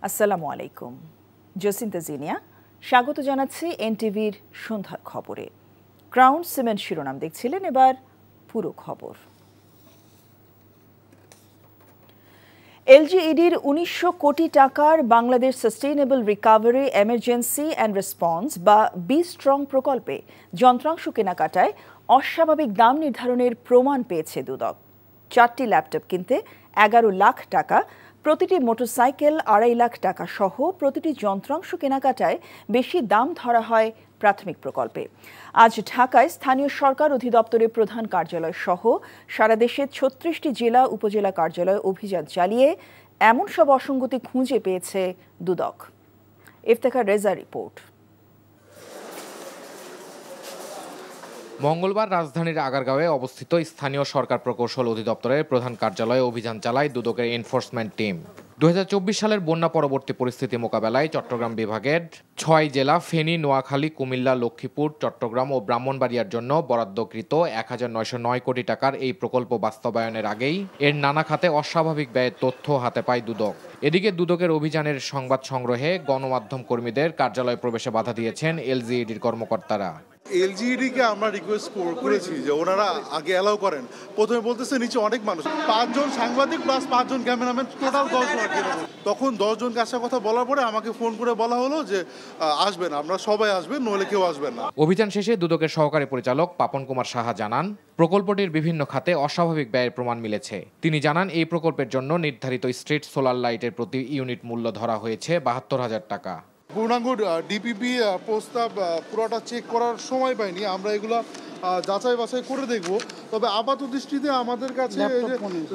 আসসালামু আলাইকুম। জসিন্তা জিনিয়া স্বাগত জানাচ্ছি এনটিভির সন্ধ্যার খবরে। ক্রাউন সিমেন্ট শিরোনাম দেখছিলেন, এবার পুরো খবর। এলজিইডির ১৯০০ কোটি টাকার Bangladesh sustainable recovery emergency and response বা বি স্ট্রং প্রকল্পে যন্ত্রাংশ কেনাকাটায় অস্বাভাবিক দাম নির্ধারণের প্রমাণ পেয়েছে দুদক। 4টি ল্যাপটপ কিনতে ১১ লাখ টাকা, প্রতিটি মোটরসাইকেল ২.৫ লাখ টাকা সহ প্রতিটি যন্ত্রাংশ কেনাকাটায় বেশি দাম ধরা হয় প্রাথমিক প্রকল্পে। আজ ঢাকায় স্থানীয় সরকার অধিদপ্তরের প্রধান কার্যালয় সহ সারা দেশে ৩৬টি জেলা উপজেলা কার্যালয়ে অভিযান চালিয়ে এমন সব অসঙ্গতি খুঁজে পেয়েছে দুদক। ইফতেখার রেজা রিপোর্ট। মঙ্গলবার রাজধানীর আগারগাঁওয়ে অবস্থিত স্থানীয় সরকার প্রকৌশল অধিদপ্তরের প্রধান কার্যালয়ে অভিযান চালায় দুদকের এনফোর্সমেন্ট টিম। ২০২৪ সালের বন্যা পরবর্তী পরিস্থিতি মোকাবেলায় চট্টগ্রাম বিভাগের ৬ জেলা ফেনী, নোয়াখালী, কুমিল্লা, লক্ষ্মীপুর, চট্টগ্রাম ও ব্রাহ্মণবাড়িয়ার জন্য বরাদ্দকৃত ১৯০৯ কোটি টাকার এই প্রকল্প বাস্তবায়নের আগেই এর নানা খাতে অস্বাভাবিক ব্যয়ের তথ্য হাতে পায় দুদক। এদিকে দুদকের অভিযানের সংবাদ সংগ্রহে গণমাধ্যম কর্মীদের কার্যালয়ে প্রবেশে বাধা দিয়েছেন এলজিইডির কর্মকর্তারা। এলজিইডিকে আমরা রিকোয়েস্ট করেছি যে ওনারা আগে অ্যালাউ করেন। প্রথমে বলতেছে নিচে অনেক মানুষ, 5 জন সাংবাদিক প্লাস 5 জন ক্যামেরাম্যান, টোটাল 10 জন। তখন 10 জনকে আসার কথা বলার পরে আমাকে ফোন করে বলা হলো যে আসবেন, আমরা সবাই আসবেন, নইলে কেউ আসবেন না। অভিযান শেষে দুদকের সহকারী পরিচালক পাপন কুমার সাহা জানান, প্রকল্পটির বিভিন্ন খাতে অস্বাভাবিক ব্যয়ের প্রমাণ মিলেছে। তিনি জানান, এই প্রকল্পের জন্য নির্ধারিত স্ট্রিট সোলার লাইটের প্রতি ইউনিট মূল্য ধরা হয়েছে ৭২,০০০ টাকা। পূর্ণাঙ্গ ডিপিপি প্রস্তাব পুরোটা চেক করার সময় পাইনি, আমরা এগুলা যাচাই বাছাই করে দেখব। তবে আপাত দৃষ্টিতে আমাদের কাছে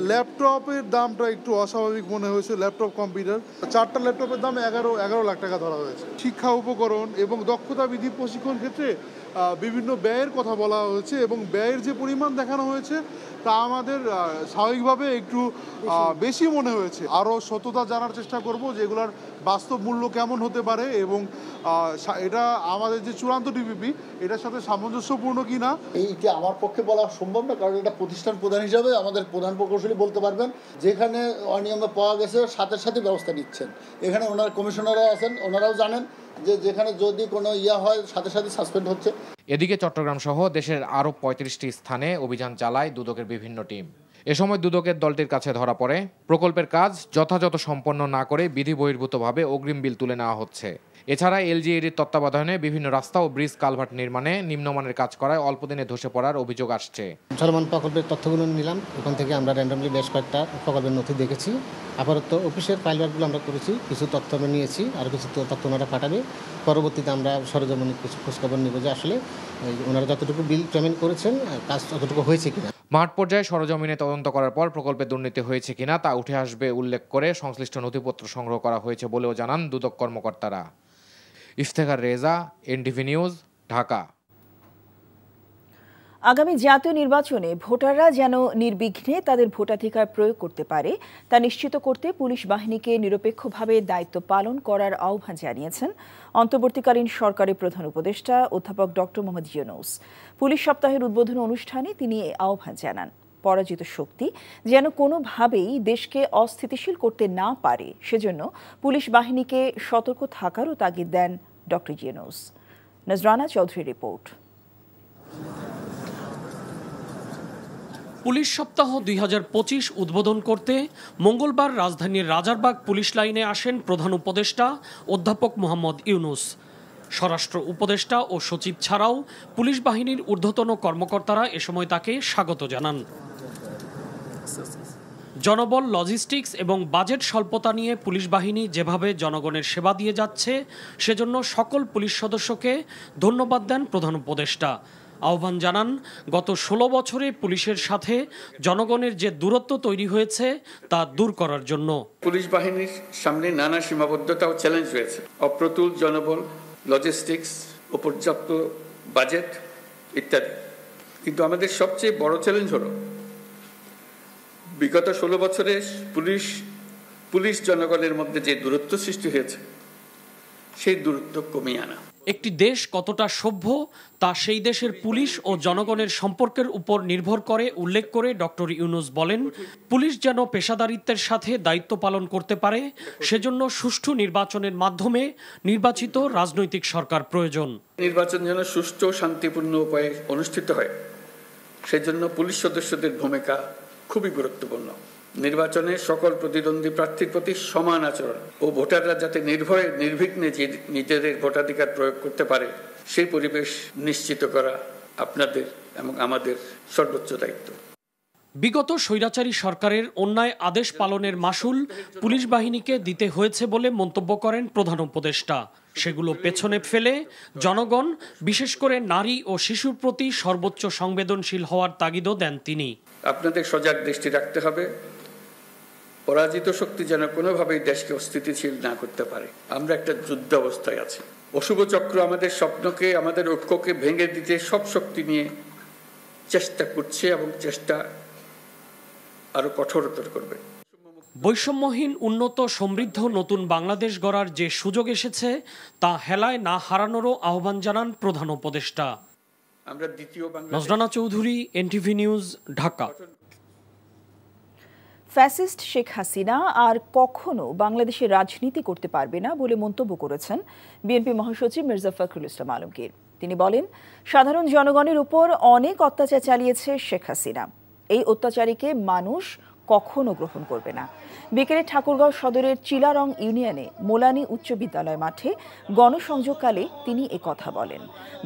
ল্যাপটপের দামটা একটু অস্বাভাবিক মনে হয়েছে। ল্যাপটপ কম্পিউটার 4টা ল্যাপটপের দাম ১১ লাখ টাকা ধরা হয়েছে। শিক্ষা উপকরণ এবং দক্ষতা বৃদ্ধি প্রশিক্ষণ ক্ষেত্রে বিভিন্ন ব্যয়ের কথা বলা হয়েছে এবং ব্যয়ের যে পরিমাণ দেখানো হয়েছে তা আমাদের স্বাভাবিকভাবে একটু বেশি মনে হয়েছে। আরও সততা জানার চেষ্টা করব যে এগুলার বাস্তব মূল্য কেমন হতে পারে এবং এটা আমাদের যে চূড়ান্ত ডিপিপি এটার সাথে সামঞ্জস্যপূর্ণ কিনা। এইটা আমার পক্ষে বলা সম্ভব না, কারণ এটা প্রতিষ্ঠান প্রধান হিসাবে আমাদের প্রধান প্রকৌশলী বলতে পারবেন। যেখানে অনিয়ম পাওয়া গেছে সাথে সাথে ব্যবস্থা নিচ্ছেন। এখানে ওনার কমিশনাররা আছেন, ওনারাও জানেন যে যেখানে যদি কোনো হয় সাথে সাথে সাসপেন্ড হচ্ছে। এদিকে চট্টগ্রাম সহ দেশের আরও ৩৫টি স্থানে অভিযান চালায় দুদকের বিভিন্ন টিম। এ সময় দুদকের দলটির কাছে ধরা পড়ে প্রকল্পের কাজ যথাযথ সম্পন্ন না করে বিধি বহির্ভূতভাবে অগ্রিম বিল তুলে নেওয়া হচ্ছে। এছাড়া এলজিইডির তত্ত্বাবধানে বিভিন্ন রাস্তা ও ব্রিজ কালভার্ট নির্মাণে নিম্নমানের কাজ করায় অল্পদিনে ধসে পড়ার অভিযোগ আসছে। চলমান প্রকল্পের তথ্যগুলো নিলাম, ওখান থেকে আমরা র্যান্ডমলি বেশ কয়েকটা প্রকল্পের নথি দেখেছি। আপাতত অফিসের ফাইলওয়ার্কগুলো আমরা করেছি, কিছু তথ্য আমরা নিয়েছি, আর কিছু তথ্য ওনারা পাঠাবে। পরবর্তীতে আমরা সরজমিনে কিছু খোঁজখবর নেব যে আসলে ওনারা যতটুকু বিল পেমেন্ট করেছেন কাজ ততটুকু হয়েছে কিনা। মাঠ পর্যায়ে সরজমিনে তদন্ত করার পর প্রকল্পে দুর্নীতি হয়েছে কিনা তা উঠে আসবে উল্লেখ করে সংশ্লিষ্ট নথিপত্র সংগ্রহ করা হয়েছে বলেও জানান দুদক কর্মকর্তারা। Iftekhar Reza, NTV news, Dhaka. আগামী জাতীয় নির্বাচনে ভোটাররা যেন নির্বিঘ্নে তাদের ভোটাধিকার প্রয়োগ করতে পারে তা নিশ্চিত করতে পুলিশ বাহিনীকে নিরপেক্ষভাবে দায়িত্ব পালন করার আহ্বান জানিয়েছেন অন্তর্বর্তীকালীন সরকারের প্রধান উপদেষ্টা অধ্যাপক ডক্টর মোহাম্মদ ইউনূস। পুলিশ সপ্তাহের উদ্বোধন অনুষ্ঠানে তিনি এই আহ্বান জানান। পরাজিত শক্তি যেন কোনোভাবেই দেশকে অস্থিতিশীল করতে না পারে, সেজন্য পুলিশ বাহিনীকে সতর্ক থাকারও তাগিদ দেন doctor Yunus. Nazrana Chowdhury report. Police সপ্তাহ ২০২৫ উদ্বোধন করতে মঙ্গলবার রাজধানীর রাজারবাগ পুলিশ লাইনে আসেন প্রধান উপদেষ্টা অধ্যাপক মোহাম্মদ ইউনূস। স্বরাষ্ট্র উপদেষ্টা ও সচিব ছাড়াও পুলিশ বাহিনীর ঊর্ধ্বতন কর্মকর্তারা এ সময় তাকে স্বাগত জানান। জনবল, লজিস্টিক্স এবং বাজেট স্বল্পতা নিয়ে পুলিশ বাহিনী যেভাবে জনগণের সেবা দিয়ে যাচ্ছে সেজন্য সকল পুলিশ সদস্যকে ধন্যবাদ দেন প্রধান উপদেষ্টা। আহ্বান জানান, গত ১৬ বছরে পুলিশের সাথে জনগণের যে দূরত্ব তৈরি হয়েছে তা দূর করার জন্য। পুলিশ বাহিনীর সামনে নানা সীমাবদ্ধতা ও চ্যালেঞ্জ রয়েছে। অপ্রতুল জনবল, লজিস্টিক্স, অপর্যাপ্ত বাজেট ইত্যাদি। কিন্তু আমাদের সবচেয়ে বড় চ্যালেঞ্জ হলো বিগত ১৬ বছরে পুলিশ জনগণের মধ্যে যে দূরত্ব সৃষ্টি হয়েছে সেই দূরত্ব কমিয়ে আনা। একটি দেশ কতটা সভ্য তা সেই দেশের পুলিশ ও জনগণের সম্পর্কের উপর নির্ভর করে উল্লেখ করে ডক্টর ইউনূস বলেন, পুলিশ যেন পেশাদারিত্বের সাথে দায়িত্ব পালন করতে পারে সেজন্য সুষ্ঠু নির্বাচনের মাধ্যমে নির্বাচিত রাজনৈতিক সরকার প্রয়োজন। নির্বাচন যেন সুষ্ঠু ও শান্তিপূর্ণ উপায়ে অনুষ্ঠিত হয় সেজন্য পুলিশ সদস্যদের ভূমিকা খুবই গুরুত্বপূর্ণ। নির্বাচনে সকল প্রতিদ্বন্দ্বী প্রার্থীর প্রতি সমান আচরণ ও ভোটাররা যাতে নির্ভয়ে নির্বিঘ্নে নিজেদের ভোটাধিকার প্রয়োগ করতে পারে সেই পরিবেশ নিশ্চিত করা আপনাদের এবং আমাদের সর্বোচ্চ দায়িত্ব। বিগত স্বৈরাচারী সরকারের অন্যায় আদেশ পালনের মাসুল পুলিশ বাহিনীকে দিতে হয়েছে বলে মন্তব্য করেন প্রধান উপদেষ্টা। সেগুলো পেছনে ফেলে জনগণ, বিশেষ করে নারী ও শিশুর প্রতি সর্বোচ্চ সংবেদনশীল হওয়ার তাগিদও দেন তিনি। আপনাদের সজাগ দৃষ্টি রাখতে হবে, পরাজিত শক্তি যেন কোনোভাবেই দেশকে অস্থিতিশীল না করতে পারে। আমরা একটা যুদ্ধ অবস্থায় আছি। অশুভ চক্র আমাদের স্বপ্নকে, আমাদের ঐক্যকে ভেঙে দিতে সব শক্তি নিয়ে চেষ্টা করছে এবং চেষ্টা আরো কঠোরতর করবে। বৈষম্যহীন, উন্নত, সমৃদ্ধ নতুন বাংলাদেশ গড়ার যে সুযোগ এসেছে তা হেলায় না হারানোরও আহ্বান জানান প্রধান উপদেষ্টা। আমরা দ্বিতীয় Nazrana Chowdhury, NTV news, Dhaka. Fascist Sheikh Hasina আর কখনো বাংলাদেশে রাজনীতি করতে পারবে না বলে মন্তব্য করেছেন বিএনপি মহাসচিব মির্জা ফখরুল ইসলাম আলমগীর। তিনি বলেন, সাধারণ জনগণের উপর অনেক অত্যাচার চালিয়েছে শেখ হাসিনা। এই অত্যাচারীকে মানুষ কখনো গ্রহণ করবে না। বিকেলে ঠাকুরগাঁও সদরের চিলারং ইউনিয়নে মোলানি উচ্চ বিদ্যালয় মাঠে গণসংযোগকালে তিনি কথা বলেন।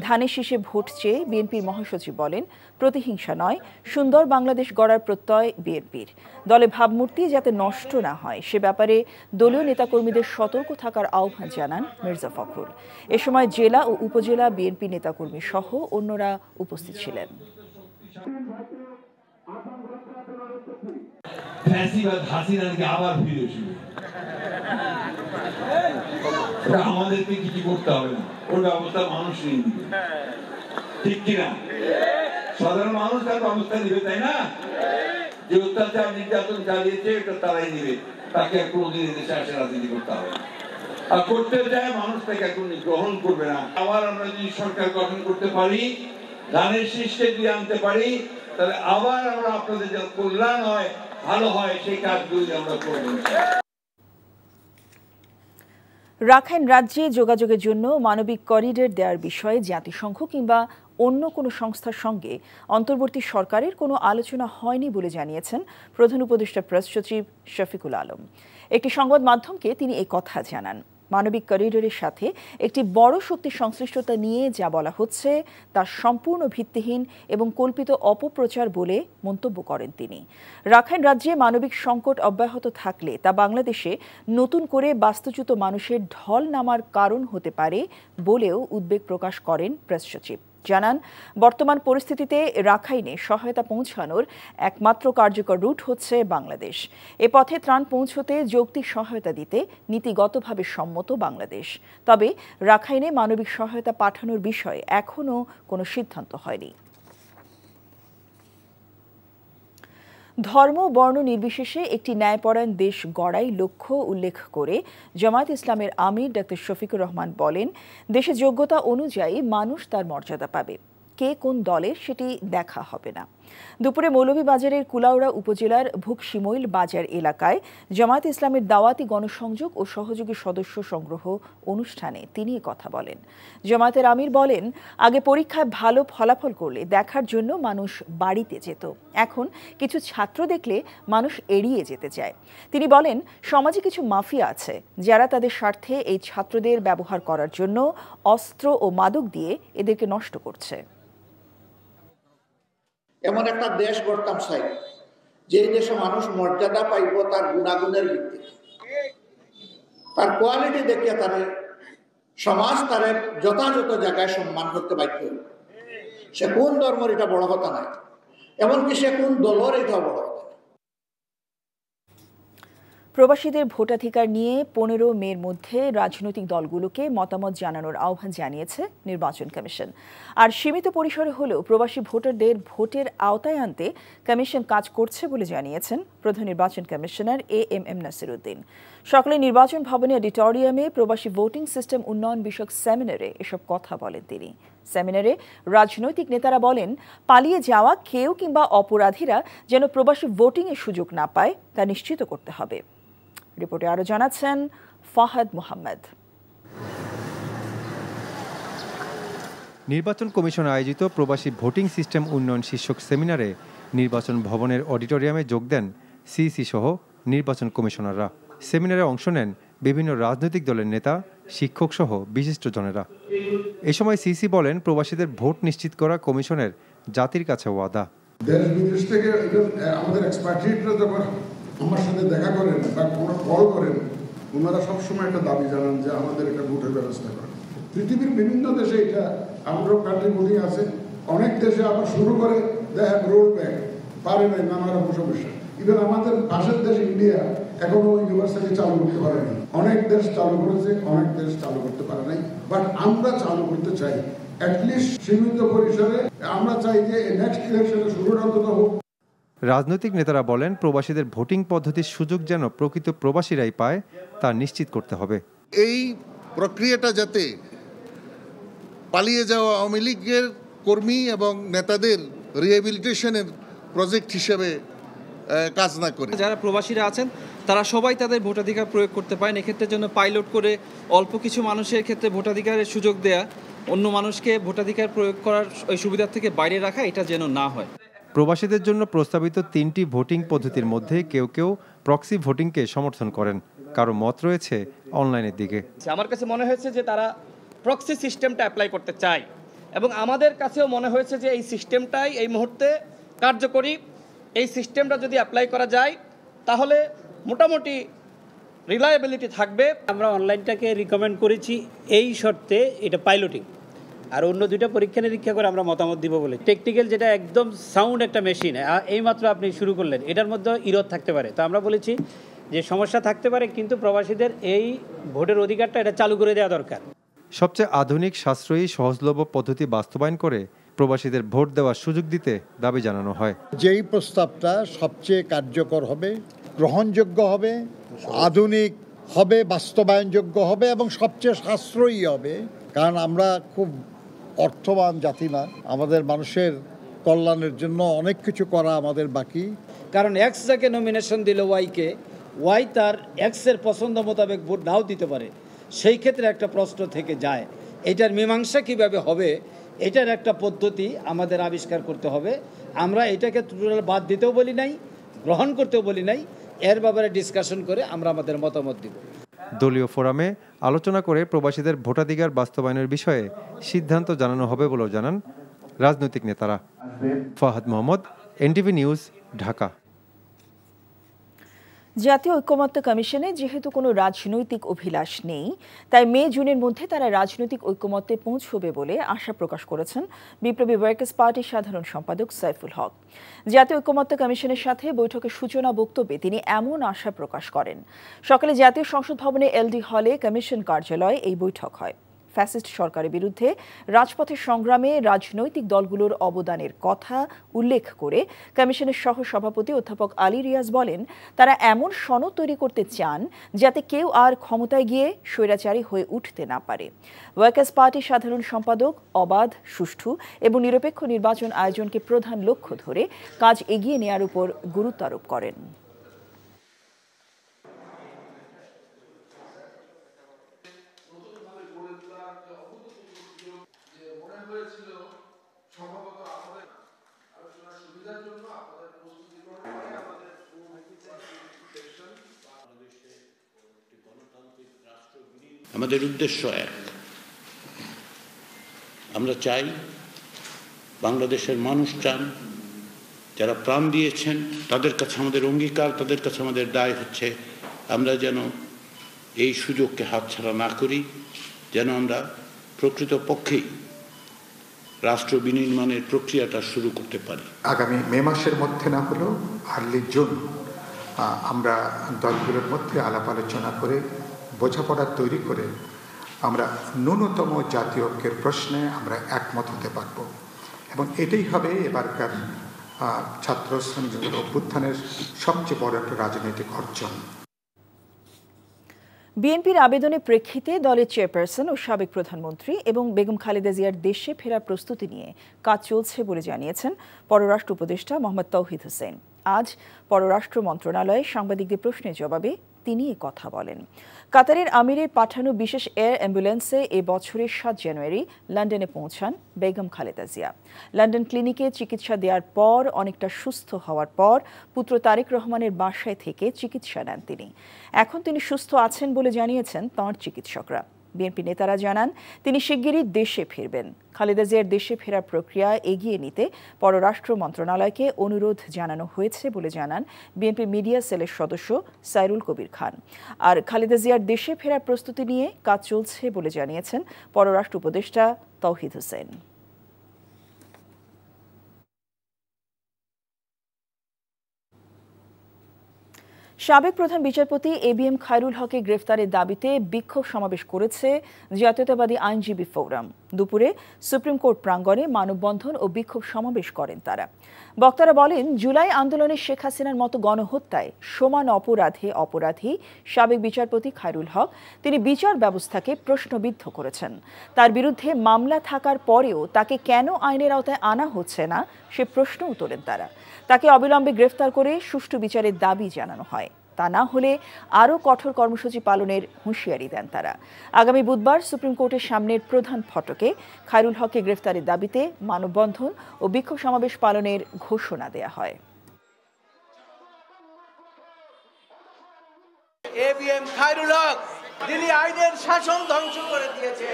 ধানের শীষে ভোট চেয়ে বিএনপির মহাসচিব বলেন, প্রতিহিংসা নয়, সুন্দর বাংলাদেশ গড়ার প্রত্যয় বিএনপির। দলে ভাবমূর্তি যাতে নষ্ট না হয় সে ব্যাপারে দলীয় নেতাকর্মীদের সতর্ক থাকার আহ্বান জানান মির্জা ফখরুল। এ সময় জেলা ও উপজেলা বিএনপি নেতাকর্মী সহ অন্যরা উপস্থিত ছিলেন। ফ্যাসিবাদ হাসিনাকে আবার ফিরে আসবে, আমাদেরকে কিছু করতে হবে না, ওর ব্যবস্থা মানুষ নিয়ে দিবে, ঠিক কিনা? সাধারণ মানুষ তার ব্যবস্থা নিবে, তাই না? যে অত্যাচার নির্যাতন চালিয়েছে এটা তারাই নিবে, তাকে আর কোনোদিন দেশে আসে রাজনীতি করতে হবে না। আর করতে চায় মানুষ তাকে এখন গ্রহণ করবে না। আবার আমরা যদি সরকার গঠন করতে পারি, ধানের শীষকে দিয়ে আনতে পারি, তাহলে আবার আমরা আপনাদের যেন কল্যাণ হয়, ভালো হয়, সেই কাজগুলি আমরা করব। রাখাইন রাজ্যে যোগাযোগের জন্য মানবিক করিডর দেওয়ার বিষয়ে জাতিসংঘ কিংবা অন্য কোনো সংস্থার সঙ্গে অন্তর্বর্তী সরকারের কোনো আলোচনা হয়নি বলে জানিয়েছেন প্রধান উপদেষ্টা প্রেস সচিব শফিকুল আলম। একটি সংবাদ মাধ্যমকে তিনি এই কথা জানান। মানবিক করিডোরের সাথে একটি বড় শক্তির সংশ্লিষ্টতা নিয়ে যা বলা হচ্ছে তা সম্পূর্ণ ভিত্তিহীন এবং কল্পিত অপপ্রচার বলে মন্তব্য করেন তিনি। রাখাইন রাজ্যে মানবিক সংকট অব্যাহত থাকলে তা বাংলাদেশে নতুন করে বাস্তুচ্যুত মানুষের ঢল নামার কারণ হতে পারে বলেও উদ্বেগ প্রকাশ করেন প্রেস সচিব। জানান, বর্তমান পরিস্থিতিতে রাখাইনে সহায়তা পৌঁছানোর একমাত্র কার্যকর রুট হচ্ছে বাংলাদেশ। এ পথে ত্রাণ পৌঁছতে যৌক্তিক সহায়তা দিতে নীতিগতভাবে সম্মত বাংলাদেশ। তবে রাখাইনে মানবিক সহায়তা পাঠানোর বিষয়ে এখনও কোনো সিদ্ধান্ত হয়নি। ধর্ম, বর্ণ নির্বিশেষে একটি ন্যায়পরায়ণ দেশ গড়াই লক্ষ্য উল্লেখ করে জামায়াত ইসলামের আমির ডক্টর শফিকুর রহমান বলেন, দেশে যোগ্যতা অনুযায়ী মানুষ তার মর্যাদা পাবে, কে কোন দলের সেটি দেখা হবে না। দুপুরে মৌলভীবাজারের কুলাউড়া উপজেলার ভুকশিমৈল বাজার এলাকায় জামায়াত ইসলামের দাওয়াতি গণসংযোগ ও সহযোগী সদস্য সংগ্রহ অনুষ্ঠানে তিনি কথা বলেন। জামায়াতের আমির বলেন, আগে পরীক্ষায় ভালো ফলাফল করলে দেখার জন্য মানুষ বাড়িতে যেত, এখন কিছু ছাত্র দেখলে মানুষ এড়িয়ে যেতে চায়। তিনি বলেন, সমাজে কিছু মাফিয়া আছে যারা তাদের স্বার্থে এই ছাত্রদের ব্যবহার করার জন্য অস্ত্র ও মাদক দিয়ে এদেরকে নষ্ট করছে। এমন একটা দেশ গড়তাম চাই যে দেশে মানুষ মর্যাদা পাইব তার গুণাগুণের ভিত্তিতে, তার কোয়ালিটি দেখিয়ে তার সমাজ তার যথাযথ জায়গায় সম্মান করতে বাধ্য। সে কোন ধর্মের এটা বড় কথা নয়, এমনকি সে কোন দলের এটা বড় কথা। প্রবাসীদের ভোটাধিকার নিয়ে 15 মের মধ্যে রাজনৈতিক দলগুলোকে মতামত জানানোর আহ্বান জানিয়েছে নির্বাচন কমিশন। আর সীমিত পরিসরে হলেও প্রবাসী ভোটারদের ভোটের আওতায় আনতে কমিশন কাজ করছে বলে জানিয়েছেন প্রধান নির্বাচন কমিশনার AMM নাসির উদ্দিন। সকালে নির্বাচন ভবনে অডিটোরিয়ামে প্রবাসী ভোটিং সিস্টেম উন্নয়ন বিষয়ক সেমিনারে এসব কথা বলেন তিনি। সেমিনারে রাজনৈতিক নেতারা বলেন, পালিয়ে যাওয়া কেউ কিংবা অপরাধীরা যেন প্রবাসী ভোটিংয়ের সুযোগ না পায় তা নিশ্চিত করতে হবে। রিপোর্টে আরও জানাচ্ছেন ফাহাদ মোহাম্মদ। নির্বাচন কমিশন আয়োজিত প্রবাসী ভোটিং সিস্টেম উন্নয়ন শীর্ষক সেমিনারে নির্বাচন ভবনের অডিটোরিয়ামে যোগ দেন সিইসি সহ নির্বাচন কমিশনাররা। সেমিনারে অংশ নেন বিভিন্ন রাজনৈতিক দলের নেতা, শিক্ষক সহ বিশিষ্টজনেরা। এ সময় সিইসি বলেন, প্রবাসীদের ভোট নিশ্চিত করা কমিশনের জাতির কাছে ওয়াদা। দেশ বিদেশ থেকে আমাদের এক্সপার্টরা যখন আমার সাথে দেখা করেন বা কোনো কল করেন, ওনারা সবসময় একটা দাবি জানান যে আমাদের একটা ভোটের ব্যবস্থা করেন। পৃথিবীর বিভিন্ন দেশে এটা আমরাও কান্ট্রি ভোটিং আছে, অনেক দেশে আবার শুরু করে দেখ রোল ব্যাক পারে নাই নানা রকম সমস্যা। ইভেন আমাদের পাশের দেশ ইন্ডিয়া এখনো ইউনিভার্সালি চালু করতে পারেনি। অনেক দেশ চালু করেছে, অনেক দেশ চালু করতে পারে নাই, বাট আমরা চালু করতে চাই অ্যাটলিস্ট সীমিত পরিসরে। আমরা চাই যে নেক্সট ইলেকশনে শুরুটা অন্তত হোক। রাজনৈতিক নেতারা বলেন, প্রবাসীদের ভোটিং পদ্ধতির সুযোগ যেন প্রকৃত প্রবাসীরাই পায় তা নিশ্চিত করতে হবে। এই প্রক্রিয়াটা যাতে পালিয়ে যাওয়া আওয়ামী লীগের কর্মী এবং নেতাদের রিহ্যাবিলিটেশনের প্রজেক্ট হিসেবে কাজ না করে যারা প্রবাসীরা আছেন তারা সবাই তাদের ভোটাধিকার প্রয়োগ করতে পারেন। এক্ষেত্রে জন্য পাইলট করে অল্প কিছু মানুষের ক্ষেত্রে ভোটাধিকারের সুযোগ দেয়া, অন্য মানুষকে ভোটাধিকার প্রয়োগ করার ওই সুবিধা থেকে বাইরে রাখা, এটা যেন না হয়। প্রবাসীদের জন্য প্রস্তাবিত 3টি ভোটিং পদ্ধতির মধ্যে কেউ কেউ প্রক্সি ভোটিংকে সমর্থন করেন, কারো মত রয়েছে অনলাইনের দিকে। আমার কাছে মনে হয়েছে যে তারা প্রক্সি সিস্টেমটা অ্যাপ্লাই করতে চায়, এবং আমাদের কাছেও মনে হয়েছে যে এই সিস্টেমটাই এই মুহূর্তে কার্যকরী। এই সিস্টেমটা যদি অ্যাপ্লাই করা যায় তাহলে মোটামুটি রিলায়েবিলিটি থাকবে। আমরা অনলাইনটাকে রিকমেন্ড করেছি এই শর্তে, এটা পাইলটিং, আর অন্য দুইটা পরীক্ষা নিরীক্ষা করে আমরা মতামত দিব বলে। টেকনিক্যাল যেটা একদম সাউন্ড একটা মেশিন, এইমাত্র আপনি শুরু করলেন, এটার মধ্যে ইরোধ থাকতে পারে। তো আমরা বলেছি যে সমস্যা থাকতে পারে, কিন্তু প্রবাসীদের এই ভোটের অধিকারটা এটা চালু করে দেওয়া দরকার। সবচেয়ে আধুনিক, সাশ্রয়ী, সহজলভ্য পদ্ধতি বাস্তবায়ন করে প্রবাসীদের ভোট দেওয়ার সুযোগ দিতে দাবি জানানো হয়। যেই প্রস্তাবটা সবচেয়ে কার্যকর হবে, গ্রহণযোগ্য হবে, আধুনিক হবে, বাস্তবায়নযোগ্য হবে এবং সবচেয়ে সাশ্রয়ী হবে। কারণ আমরা খুব অর্থবান জাতি না, আমাদের মানুষের কল্যাণের জন্য অনেক কিছু করা আমাদের বাকি। কারণ এক্স যাকে নমিনেশন দিল ওয়াইকে, ওয়াই তার এক্সের পছন্দ মোতাবেক ভোট নাও দিতে পারে। সেই ক্ষেত্রে একটা প্রশ্ন থেকে যায়, এটার মীমাংসা কিভাবে হবে, এটার একটা পদ্ধতি আমাদের আবিষ্কার করতে হবে। আমরা এটাকে টোটাল বাদ দিতেও বলি নাই, গ্রহণ করতেও বলি নাই, এর ব্যাপারে ডিসকাশন করে আমরা আমাদের মতামত দিব। দলীয় ফোরামে আলোচনা করে প্রবাসীদের ভোটাধিকার বাস্তবায়নের বিষয়ে সিদ্ধান্ত জানানো হবে বলেও জানান রাজনৈতিক নেতারা। Fahad Mohammad, NTV news, Dhaka. জাতীয় ঐক্যমত্য কমিশনে যেহেতু কোনো রাজনৈতিক অভিলাষ নেই, তাই মে-জুনের মধ্যে তারা রাজনৈতিক ঐক্যমত্যে পৌঁছবে বলে আশা প্রকাশ করেছেন বিপ্লবী ওয়ার্কার্স পার্টির সাধারণ সম্পাদক সাইফুল হক। জাতীয় ঐক্যমত্য কমিশনের সাথে বৈঠকের সূচনা বক্তব্যে তিনি এমন আশা প্রকাশ করেন। সকালে জাতীয় সংসদ ভবনে এলডি হলে কমিশন কার্যালয়ে এই বৈঠক হয়। ফ্যাসিস্ট সরকারের বিরুদ্ধে রাজপথের সংগ্রামে রাজনৈতিক দলগুলোর অবদানের কথা উল্লেখ করে কমিশনের সহ সভাপতি অধ্যাপক আলী রিয়াজ বলেন, তারা এমন সনদ তৈরি করতে চান যাতে কেউ আর ক্ষমতায় গিয়ে স্বৈরাচারী হয়ে উঠতে না পারে। ওয়ার্কার্স পার্টির সাধারণ সম্পাদক অবাধ, সুষ্ঠু এবং নিরপেক্ষ নির্বাচন আয়োজনকে প্রধান লক্ষ্য ধরে কাজ এগিয়ে নেওয়ার উপর গুরুত্ব আরোপ করেন। আমাদের উদ্দেশ্য এক, আমরা চাই, বাংলাদেশের মানুষ চান, যারা প্রাণ দিয়েছেন তাদের কাছে আমাদের অঙ্গীকার, তাদের কাছে আমাদের দায় হচ্ছে আমরা যেন এই সুযোগকে হাতছাড়া না করি, যেন আমরা প্রকৃতপক্ষেই রাষ্ট্র বিনির্মাণের প্রক্রিয়াটা শুরু করতে পারি। আগামী মে মাসের মধ্যে না হলেও আর্লি জুন আমরা দলগুলোর মধ্যে আলাপ আলোচনা করে বোঝাপড়া তৈরি করে আমরা ন্যূনতম জাতীয় ঐক্যের প্রশ্নে আমরা একমত হতে পারব এবং এটাই হবে এবারকার ছাত্র শ্রমিকদের অভ্যুত্থানের সবচেয়ে বড় একটা রাজনৈতিক অর্জন। বিএনপির আবেদনের প্রেক্ষিতে দলের চেয়ারপারসন ও সাবেক প্রধানমন্ত্রী এবং বেগম খালেদা জিয়ার দেশে ফেরার প্রস্তুতি নিয়ে কাজ চলছে বলে জানিয়েছেন পররাষ্ট্র উপদেষ্টা মোহাম্মদ তৌহিদ হোসেন। আজ পররাষ্ট্র মন্ত্রণালয়ে সাংবাদিকদের প্রশ্নের জবাবে তিনি এ কথা বলেন। কাতারের আমিরের পাঠানো বিশেষ এয়ার অ্যাম্বুলেন্সে এ বছরের 7 জানুয়ারি লন্ডনে পৌঁছান বেগম খালেদা জিয়া। লন্ডন ক্লিনিকে চিকিৎসা দেওয়ার পর অনেকটা সুস্থ হওয়ার পর পুত্র তারেক রহমানের বাসায় থেকে চিকিৎসা নেন তিনি। এখন তিনি সুস্থ আছেন বলে জানিয়েছেন তাঁর চিকিৎসকরা। বিএনপি নেতারা জানান তিনি শিগগিরই দেশে ফিরবেন। খালেদা জিয়ার দেশে ফেরার প্রক্রিয়া এগিয়ে নিতে পররাষ্ট্র মন্ত্রণালয়কে অনুরোধ জানানো হয়েছে বলে জানান বিএনপি মিডিয়া সেলের সদস্য সাইরুল কবির খান। আর খালেদা জিয়ার দেশে ফেরার প্রস্তুতি নিয়ে কাজ চলছে বলে জানিয়েছেন পররাষ্ট্র উপদেষ্টা তৌহিদ হোসেন। সাবেক প্রধান বিচারপতি এবিএম খায়রুল হকের গ্রেফতারের দাবিতে বিক্ষোভ সমাবেশ করেছে জাতীয়তাবাদী আইনজীবী ফোরাম। দুপুরে সুপ্রিম কোর্ট প্রাঙ্গণে মানববন্ধন ও বিক্ষোভ সমাবেশ করেন তারা। বক্তারা বলেন, জুলাই আন্দোলনে শেখ হাসিনার মতো গণহত্যায় সমান অপরাধী সাবেক বিচারপতি খায়রুল হক। তিনি বিচার ব্যবস্থাকে প্রশ্নবিদ্ধ করেছেন। তার বিরুদ্ধে মামলা থাকার পরেও তাকে কেন আইনের আওতায় আনা হচ্ছে না সে প্রশ্নও তোলেন তারা। তাকে অবিলম্বে গ্রেফতার করে সুষ্ঠু বিচারের দাবি জানানো হয়। তা না হলে আরও কঠোর কর্মসূচি পালনের হুঁশিয়ারি দেন তারা। আগামী বুধবার সুপ্রিম কোর্টের সামনের প্রধান ফটকে খায়রুল হককে গ্রেফতারের দাবিতে মানববন্ধন ও বিক্ষোভ সমাবেশ পালনের ঘোষণা দেয়া হয়। এবিএম খায়রুল হক যিনি আইনের শাসন ধ্বংস করে দিয়েছে,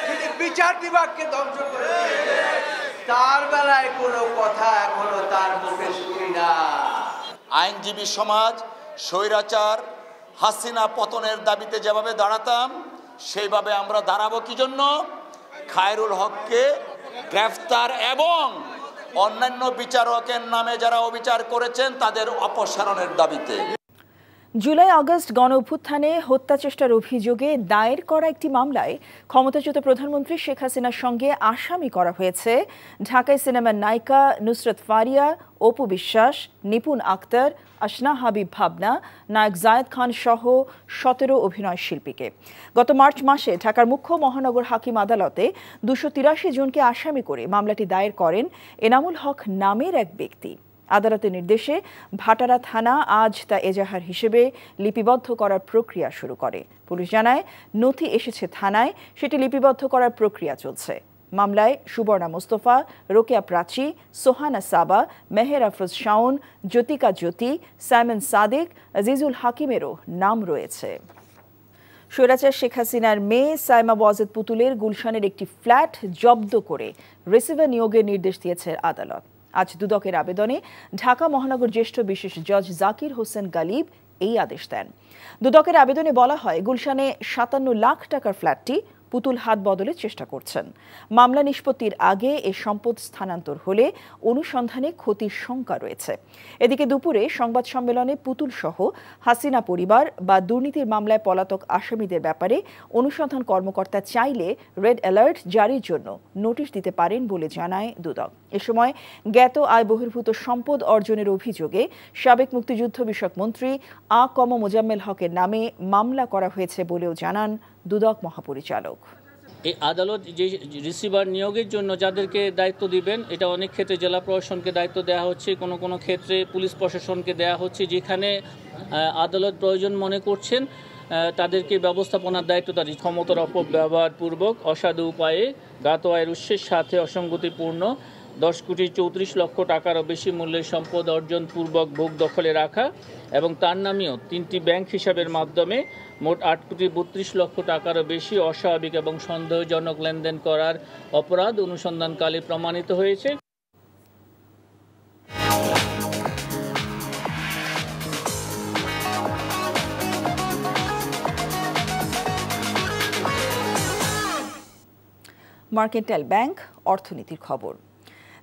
যিনি বিচার বিভাগকে ধ্বংস করে দিয়েছে, তার বেলায় কোনো কথা এখনো তার মুখে শুনি না। আইনজীবী সমাজ স্বৈরাচার হাসিনা পতনের দাবিতে যেভাবে দাঁড়াতাম সেইভাবে আমরা দাঁড়াবো কি জন্য? খায়রুল হককে গ্রেফতার এবং অন্যান্য বিচারকের নামে যারা অবিচার করেছেন তাদের অপসারণের দাবিতে। জুলাই আগস্ট গণ অভ্যুত্থানে হত্যা চেষ্টার অভিযোগে দায়ের করা একটি মামলায় ক্ষমতাচ্যুত প্রধানমন্ত্রী শেখ হাসিনার সঙ্গে আসামি করা হয়েছে ঢাকায় সিনেমার নায়িকা নুসরত ফারিয়া, অপু বিশ্বাস, নিপুণ আক্তার, আসনা হাবিব ভাবনা, নায়ক জায়েদ খান সহ 17 অভিনয় শিল্পীকে। গত মার্চ মাসে ঢাকার মুখ্য মহানগর হাকিম আদালতে 283 জনকে আসামি করে মামলাটি দায়ের করেন এনামুল হক নামের এক ব্যক্তি। আদালতের নির্দেশে ভাটারা থানা আজ তা এজাহার হিসেবে লিপিবদ্ধ করার প্রক্রিয়া শুরু করে। পুলিশ জানায়, নথি এসেছে থানায়, সেটি লিপিবদ্ধ করার প্রক্রিয়া চলছে। মামলায় সুবর্ণা মোস্তফা, রোকেয়া প্রাচী, সোহানা সাবা, মেহের আফরোজ শাওন, জ্যোতিকা জ্যোতি, সাইমন সাদিক, আজিজুল হাকিমেরও নাম রয়েছে। স্বৈরাচার শেখ হাসিনার মেয়ে সাইমা ওয়াজেদ পুতুলের গুলশানের একটি ফ্ল্যাট জব্দ করে রিসিভার নিয়োগের নির্দেশ দিয়েছে আদালত। আজ দুদকের আবেদনে ঢাকা মহানগর জ্যেষ্ঠ বিশেষ জজ জাকির হোসেন গালিব এই আদেশ দেন। দুদকের আবেদনে বলা হয়, গুলশানে 57 লাখ টাকার ফ্ল্যাটটি পুতুল হাত বদলের চেষ্টা করছেন। মামলা নিষ্পত্তির আগে এ সম্পদ স্থানান্তর হলে অনুসন্ধানে ক্ষতির শঙ্কা রয়েছে। এদিকে দুপুরে সংবাদ সম্মেলনে পুতুল সহ হাসিনা পরিবার বা দুর্নীতির মামলায় পলাতক আসামিদের ব্যাপারে অনুসন্ধান কর্মকর্তা চাইলে রেড অ্যালার্ট জারির জন্য নোটিশ দিতে পারেন বলে জানায় দুদক। এ সময় জ্ঞাত আয় বহির্ভূত সম্পদ অর্জনের অভিযোগে সাবেক মুক্তিযুদ্ধ বিষয়ক মন্ত্রী আ.ক.ম মোজাম্মেল হকের নামে মামলা করা হয়েছে বলেও জানান দুদক মহাপরিচালক। এই আদালত যে রিসিভার নিয়োগের জন্য যাদেরকে দায়িত্ব দিবেন, এটা অনেক ক্ষেত্রে জেলা প্রশাসনকে দায়িত্ব দেওয়া হচ্ছে, কোনো ক্ষেত্রে পুলিশ প্রশাসনকে দেওয়া হচ্ছে। যেখানে আদালত প্রয়োজন মনে করছেন তাদেরকে ব্যবস্থাপনার দায়িত্ব তাদের ক্ষমতার অপব্যবহারপূর্বক অসাধু উপায়ে জ্ঞাত আয়ের উৎসের সাথে অসঙ্গতিপূর্ণ 10,34,00,000 টাকারও বেশি মূল্যের সম্পদ অর্জন পূর্বক ভোগ দখলে রাখা এবং তার নামেও 3টি ব্যাংক হিসাবের মাধ্যমে মোট 8,32,00,000 টাকারও বেশি অস্বাভাবিক এবং সন্দেহজনক লেনদেন করার অপরাধ অনুসন্ধানকালে প্রমাণিত হয়েছে। মার্কেন্টাইল ব্যাংক অর্থনীতির খবর।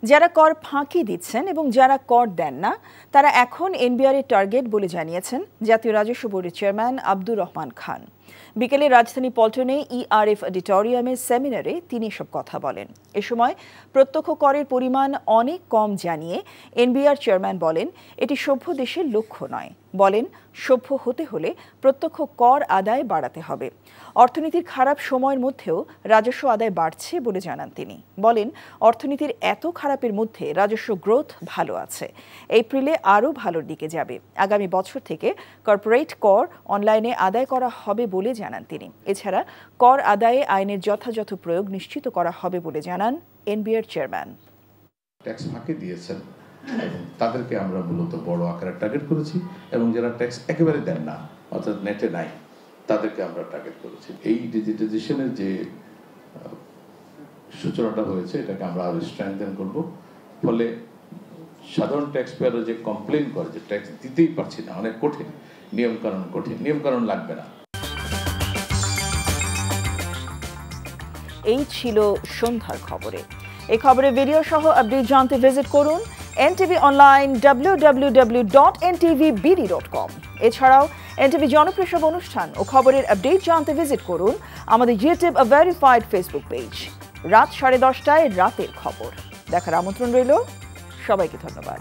যারা কর ফাঁকি দিচ্ছেন এবং যারা কর দেন না তারা এখন এনবিআর এর টার্গেট বলে জানিয়েছেন জাতীয় রাজস্ব বোর্ডের চেয়ারম্যান আব্দুর রহমান খান। বিকেলে রাজধানী পল্টনে ইআরএফ অডিটোরিয়ামের সেমিনারে তিনি এসব কথা বলেন। এ সময় প্রত্যক্ষ করের পরিমাণ অনেক কম জানিয়ে এনবিআর চেয়ারম্যান বলেন, এটি সভ্য দেশের লক্ষ্য নয়। বলেন, সভ্য হতে হলে প্রত্যক্ষ কর আদায় বাড়াতে হবে। অর্থনীতির খারাপ সময়ের মধ্যেও রাজস্ব আদায় বাড়ছে বলে জানান তিনি। বলেন, অর্থনীতির এত খারাপের মধ্যে রাজস্ব গ্রোথ ভালো আছে, এপ্রিলে আরও ভালোর দিকে যাবে। আগামী বছর থেকে কর্পোরেট কর অনলাইনে আদায় করা হবে বলে জানান তিনি। এছাড়া কর আদায়ে আইনের যথাযথ প্রয়োগ নিশ্চিত করা হবে বলে জানান এনবিআর চেয়ারম্যান। ট্যাক্স ফাঁকি দিয়েছেন এবং তাদেরকে আমরা মূলত বড় আকারে টার্গেট করেছি এবং যারা ট্যাক্স একেবারে দেন না অর্থাৎ নেটে নাই তাদেরকে আমরা টার্গেট করেছি। এই ডিজিটাইজেশনের যে সূচনাটা হয়েছে এটাকে আমরা আরো স্ট্রেংথেন করব। ফলে সাধারণ ট্যাক্স পেয়াররা যে কমপ্লেন করে যে ট্যাক্স দিতেই পারছি না, অনেক কঠিন নিয়মকানুন লাগবে না। এই ছিল সন্ধ্যার খবরে। এই খবরের ভিডিও সহ আপডেট জানতে ভিজিট করুন এনটিভি অনলাইন www.ntvbd.com। এছাড়াও এনটিভি জনপ্রিয় সব অনুষ্ঠান ও খবরের আপডেট জানতে ভিজিট করুন আমাদের ইউটিউব ভেরিফাইড ফেসবুক পেজ। রাত 10:30টায় রাতের খবর দেখার আমন্ত্রণ রইল। সবাইকে ধন্যবাদ।